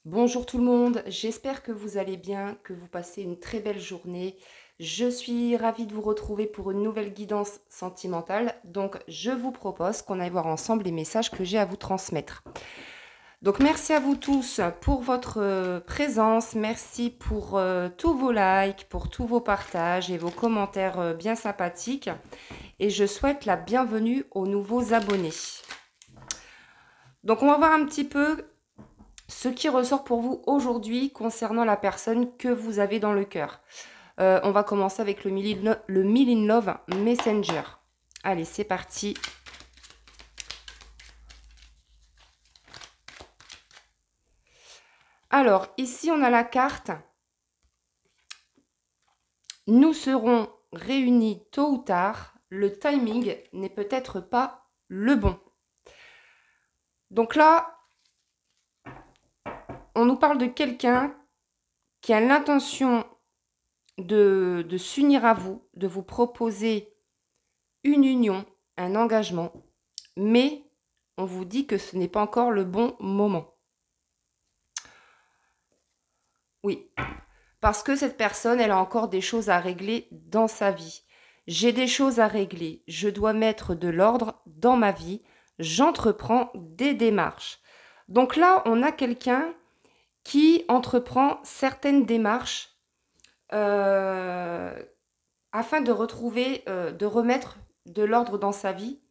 Bonjour tout le monde, j'espère que vous allez bien, que vous passez une très belle journée. Je suis ravie de vous retrouver pour une nouvelle guidance sentimentale. Donc, je vous propose qu'on aille voir ensemble les messages que j'ai à vous transmettre. Donc, merci à vous tous pour votre présence. Merci pour tous vos likes, pour tous vos partages et vos commentaires bien sympathiques. Et je souhaite la bienvenue aux nouveaux abonnés. Donc, on va voir un petit peu ce qui ressort pour vous aujourd'hui concernant la personne que vous avez dans le cœur. On va commencer avec le Mill in Love Messenger. Allez, c'est parti. Alors, ici, on a la carte. Nous serons réunis tôt ou tard. Le timing n'est peut-être pas le bon. Donc là, on nous parle de quelqu'un qui a l'intention de s'unir à vous, de vous proposer une union, un engagement, mais on vous dit que ce n'est pas encore le bon moment. Oui, parce que cette personne, elle a encore des choses à régler dans sa vie. J'ai des choses à régler, je dois mettre de l'ordre dans ma vie, j'entreprends des démarches. Donc là, on a quelqu'un qui entreprend certaines démarches euh, afin de retrouver, de remettre de l'ordre dans sa vie.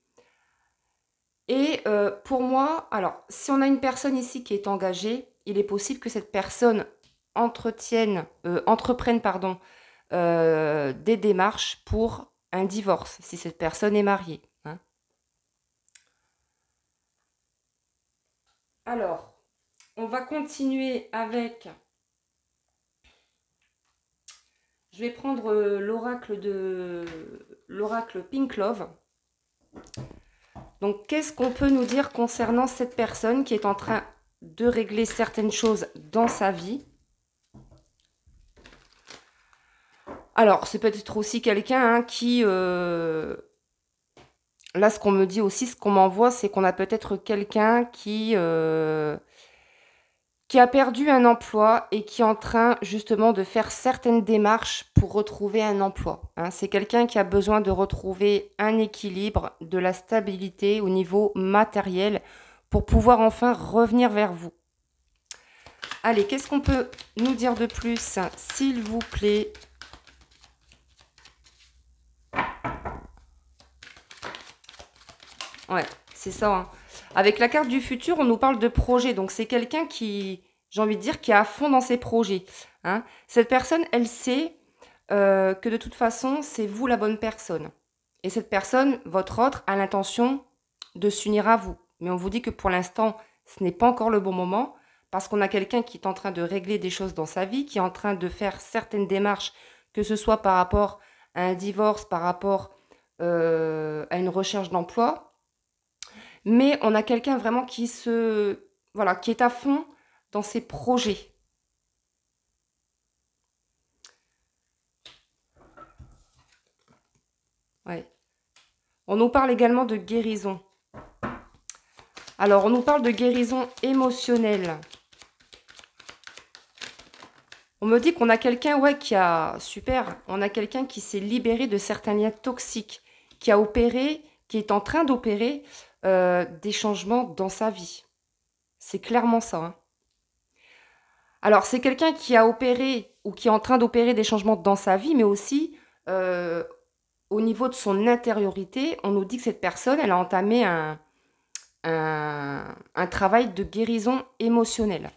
Et pour moi, alors, si on a une personne ici qui est engagée, il est possible que cette personne entreprenne pardon, des démarches pour un divorce, si cette personne est mariée. Hein. Alors, on va continuer avec... Je vais prendre l'oracle Pink Love. Donc, qu'est-ce qu'on peut nous dire concernant cette personne qui est en train de régler certaines choses dans sa vie? Alors, c'est peut-être aussi quelqu'un qui... Là, ce qu'on me dit aussi, ce qu'on m'envoie, c'est qu'on a peut-être quelqu'un qui a perdu un emploi et qui est en train justement de faire certaines démarches pour retrouver un emploi. Hein. C'est quelqu'un qui a besoin de retrouver un équilibre, de la stabilité au niveau matériel pour pouvoir enfin revenir vers vous. Allez, qu'est-ce qu'on peut nous dire de plus, s'il vous plaît? Ouais, c'est ça. Hein. Avec la carte du futur, on nous parle de projet. Donc, c'est quelqu'un qui, j'ai envie de dire, qui est à fond dans ses projets. Hein. Cette personne, elle sait que de toute façon, c'est vous la bonne personne. Et cette personne, votre autre, a l'intention de s'unir à vous. Mais on vous dit que pour l'instant, ce n'est pas encore le bon moment parce qu'on a quelqu'un qui est en train de régler des choses dans sa vie, qui est en train de faire certaines démarches, que ce soit par rapport à un divorce, par rapport à une recherche d'emploi. Mais on a quelqu'un vraiment voilà, qui est à fond dans ses projets. Ouais. On nous parle également de guérison. Alors, on nous parle de guérison émotionnelle. On me dit qu'on a quelqu'un, ouais, qui a... Super, on a quelqu'un qui s'est libéré de certains liens toxiques, qui a opéré, qui est en train d'opérer des changements dans sa vie. C'est clairement ça. Hein. Alors, c'est quelqu'un qui a opéré ou qui est en train d'opérer des changements dans sa vie, mais aussi au niveau de son intériorité. On nous dit que cette personne, elle a entamé un travail de guérison émotionnelle.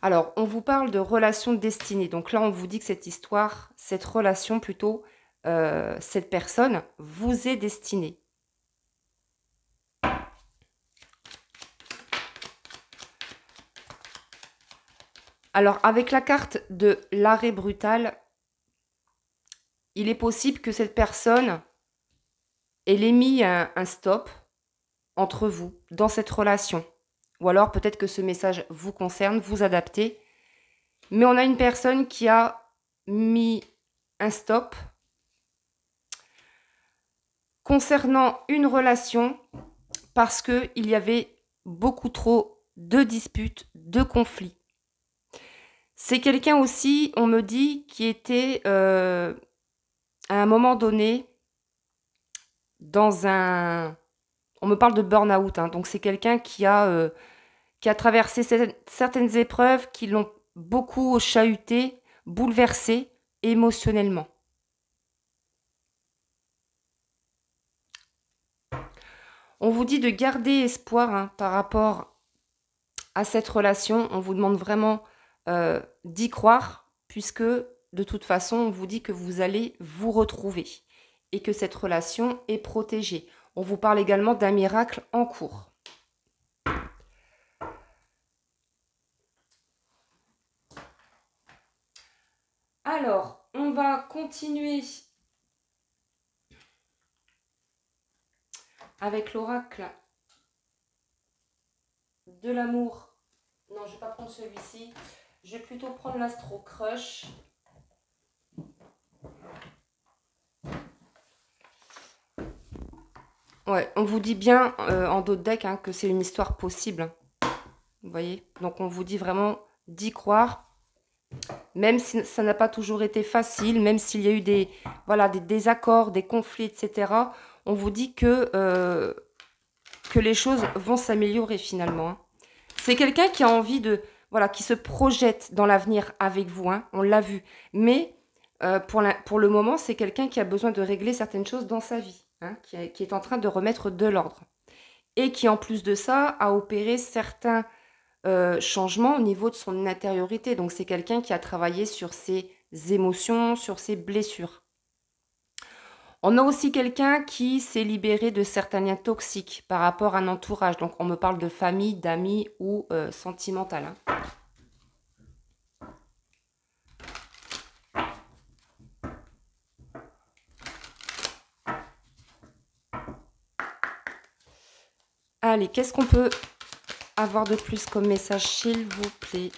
Alors, on vous parle de relation destinée. Donc là, on vous dit que cette histoire, cette relation plutôt, cette personne vous est destinée. Alors, avec la carte de l'arrêt brutal, il est possible que cette personne, elle ait mis un stop entre vous, dans cette relation. Ou alors, peut-être que ce message vous concerne, vous adaptez. Mais on a une personne qui a mis un stop concernant une relation parce qu'il y avait beaucoup trop de disputes, de conflits. C'est quelqu'un aussi, on me dit, qui était à un moment donné dans un... On me parle de burn-out, hein, donc c'est quelqu'un qui a traversé certaines épreuves qui l'ont beaucoup chahuté, bouleversé émotionnellement. On vous dit de garder espoir, hein, par rapport à cette relation. On vous demande vraiment d'y croire, puisque de toute façon, on vous dit que vous allez vous retrouver et que cette relation est protégée. On vous parle également d'un miracle en cours. Alors, on va continuer avec l'oracle de l'amour. Non, je ne vais pas prendre celui-ci. Je vais plutôt prendre l'Astro Crush. Ouais, on vous dit bien en dos de deck, hein, que c'est une histoire possible. Vous voyez? Donc on vous dit vraiment d'y croire. Même si ça n'a pas toujours été facile, même s'il y a eu des désaccords, des conflits, etc. On vous dit que les choses vont s'améliorer finalement, hein. C'est quelqu'un qui a envie de... Voilà, qui se projette dans l'avenir avec vous, hein, on l'a vu. Mais pour le moment, c'est quelqu'un qui a besoin de régler certaines choses dans sa vie, hein, qui est en train de remettre de l'ordre. Et qui, en plus de ça, a opéré certains changements au niveau de son intériorité. Donc, c'est quelqu'un qui a travaillé sur ses émotions, sur ses blessures. On a aussi quelqu'un qui s'est libéré de certains liens toxiques par rapport à un entourage. Donc, on me parle de famille, d'amis ou sentimental, hein. Allez, qu'est-ce qu'on peut avoir de plus comme message, s'il vous plaît?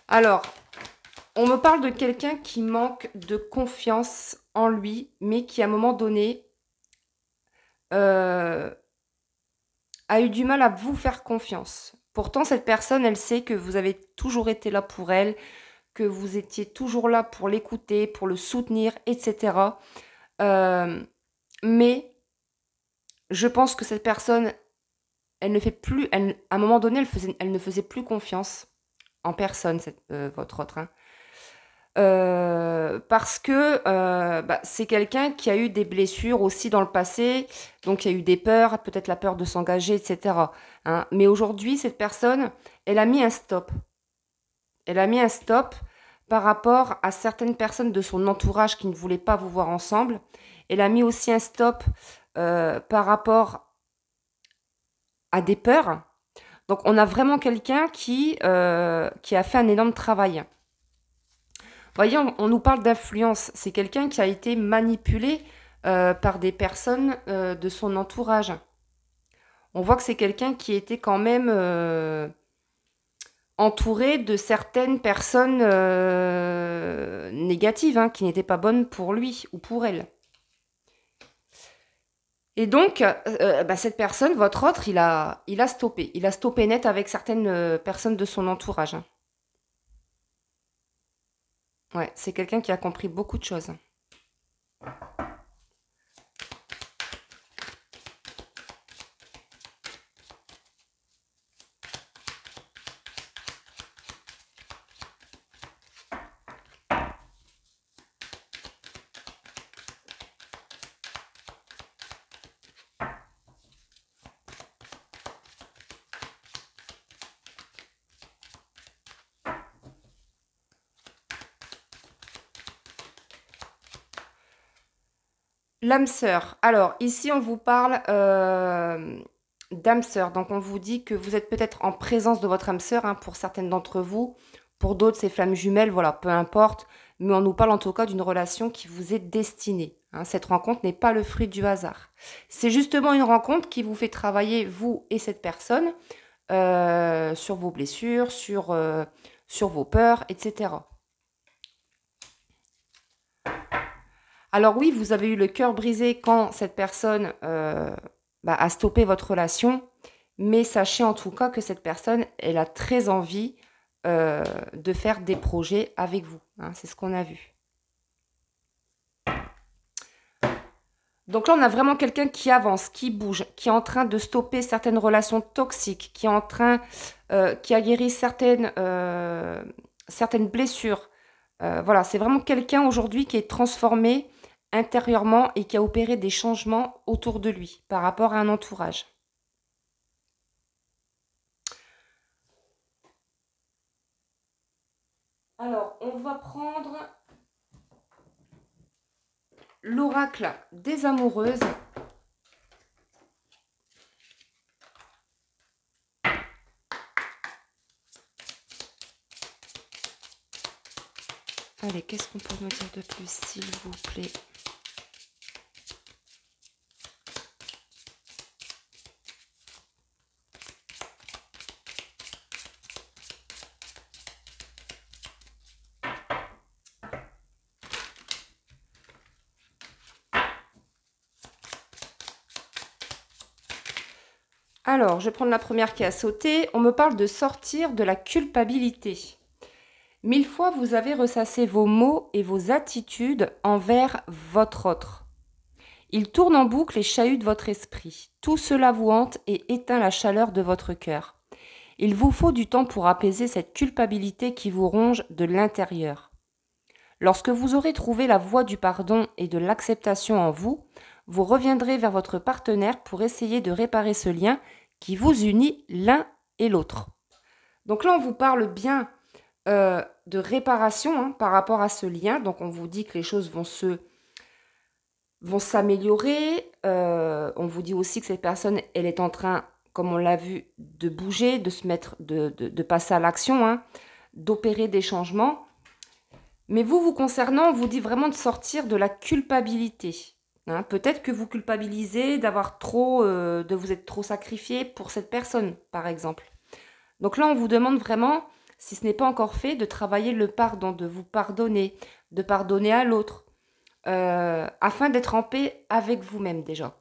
Alors, on me parle de quelqu'un qui manque de confiance en lui, mais qui, à un moment donné, a eu du mal à vous faire confiance. Pourtant, cette personne, elle sait que vous avez toujours été là pour elle, que vous étiez toujours là pour l'écouter, pour le soutenir, etc. Mais je pense que cette personne, elle ne fait plus, à un moment donné, elle ne faisait plus confiance en personne, votre autre, hein. Parce que c'est quelqu'un qui a eu des blessures aussi dans le passé, donc il y a eu des peurs, peut-être la peur de s'engager, etc., hein. Mais aujourd'hui, cette personne, elle a mis un stop. Elle a mis un stop par rapport à certaines personnes de son entourage qui ne voulaient pas vous voir ensemble. Elle a mis aussi un stop par rapport à des peurs. Donc, on a vraiment quelqu'un qui a fait un énorme travail. Vous voyez, on nous parle d'influence. C'est quelqu'un qui a été manipulé par des personnes de son entourage. On voit que c'est quelqu'un qui était quand même entouré de certaines personnes négatives, hein, qui n'étaient pas bonnes pour lui ou pour elle. Et donc, cette personne, votre autre, il a stoppé. Il a stoppé net avec certaines personnes de son entourage, hein. Ouais, c'est quelqu'un qui a compris beaucoup de choses. L'âme sœur. Alors, ici, on vous parle d'âme sœur. Donc, on vous dit que vous êtes peut-être en présence de votre âme sœur, hein, pour certaines d'entre vous. Pour d'autres, c'est flammes jumelles, voilà, peu importe. Mais on nous parle en tout cas d'une relation qui vous est destinée, hein. Cette rencontre n'est pas le fruit du hasard. C'est justement une rencontre qui vous fait travailler, vous et cette personne, sur vos blessures, sur vos peurs, etc. Alors oui, vous avez eu le cœur brisé quand cette personne a stoppé votre relation, mais sachez en tout cas que cette personne, elle a très envie de faire des projets avec vous, hein, c'est ce qu'on a vu. Donc là, on a vraiment quelqu'un qui avance, qui bouge, qui est en train de stopper certaines relations toxiques, qui est en train, qui a guéri certaines blessures. Voilà, c'est vraiment quelqu'un aujourd'hui qui est transformé intérieurement et qui a opéré des changements autour de lui par rapport à un entourage. Alors, on va prendre l'oracle des amoureuses. Allez, qu'est-ce qu'on peut me dire de plus, s'il vous plaît? Alors, je vais prendre la première qui a sauté. On me parle de sortir de la culpabilité. 1000 fois, vous avez ressassé vos mots et vos attitudes envers votre autre. Il tourne en boucle et chahute votre esprit. Tout cela vous hante et éteint la chaleur de votre cœur. Il vous faut du temps pour apaiser cette culpabilité qui vous ronge de l'intérieur. Lorsque vous aurez trouvé la voie du pardon et de l'acceptation en vous, vous reviendrez vers votre partenaire pour essayer de réparer ce lien qui vous unit l'un et l'autre. Donc là, on vous parle bien de réparation hein, par rapport à ce lien. Donc on vous dit que les choses vont s'améliorer. On vous dit aussi que cette personne, elle est en train, comme on l'a vu, de bouger, de se mettre, de passer à l'action, hein, d'opérer des changements. Mais vous concernant, on vous dit vraiment de sortir de la culpabilité. Hein. Peut-être que vous culpabilisez d'avoir de vous être trop sacrifié pour cette personne, par exemple. Donc là, on vous demande vraiment, si ce n'est pas encore fait, de travailler le pardon, de vous pardonner, de pardonner à l'autre, afin d'être en paix avec vous-même déjà.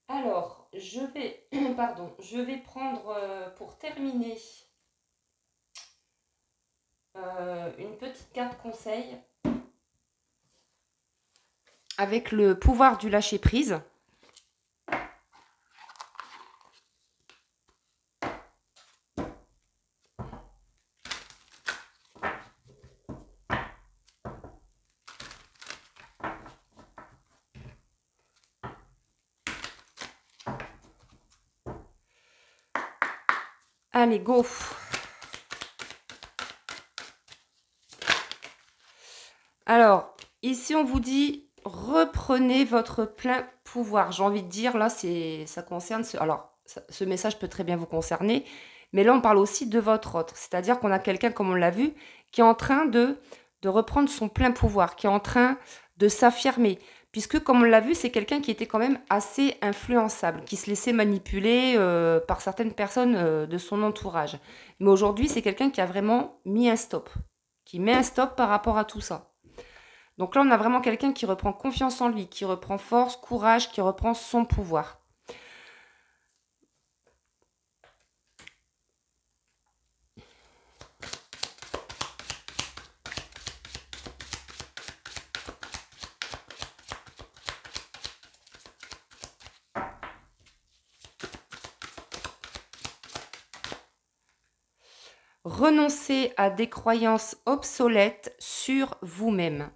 Alors, je vais prendre pour terminer une petite carte conseil avec le pouvoir du lâcher-prise. Allez, go! Alors, ici, on vous dit, reprenez votre plein pouvoir. J'ai envie de dire, là, ça concerne... ce message peut très bien vous concerner, mais là, on parle aussi de votre autre. C'est-à-dire qu'on a quelqu'un, comme on l'a vu, qui est en train de reprendre son plein pouvoir, qui est en train de s'affirmer. Puisque, comme on l'a vu, c'est quelqu'un qui était quand même assez influençable, qui se laissait manipuler par certaines personnes de son entourage. Mais aujourd'hui, c'est quelqu'un qui a vraiment mis un stop, qui met un stop par rapport à tout ça. Donc là, on a vraiment quelqu'un qui reprend confiance en lui, qui reprend force, courage, qui reprend son pouvoir. Renoncez à des croyances obsolètes sur vous-même.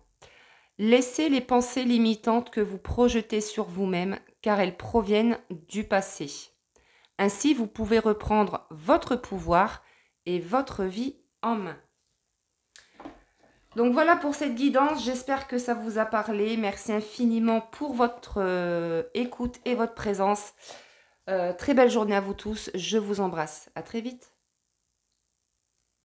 Laissez les pensées limitantes que vous projetez sur vous-même car elles proviennent du passé. Ainsi, vous pouvez reprendre votre pouvoir et votre vie en main. Donc voilà pour cette guidance, j'espère que ça vous a parlé. Merci infiniment pour votre écoute et votre présence. Très belle journée à vous tous, je vous embrasse. À très vite.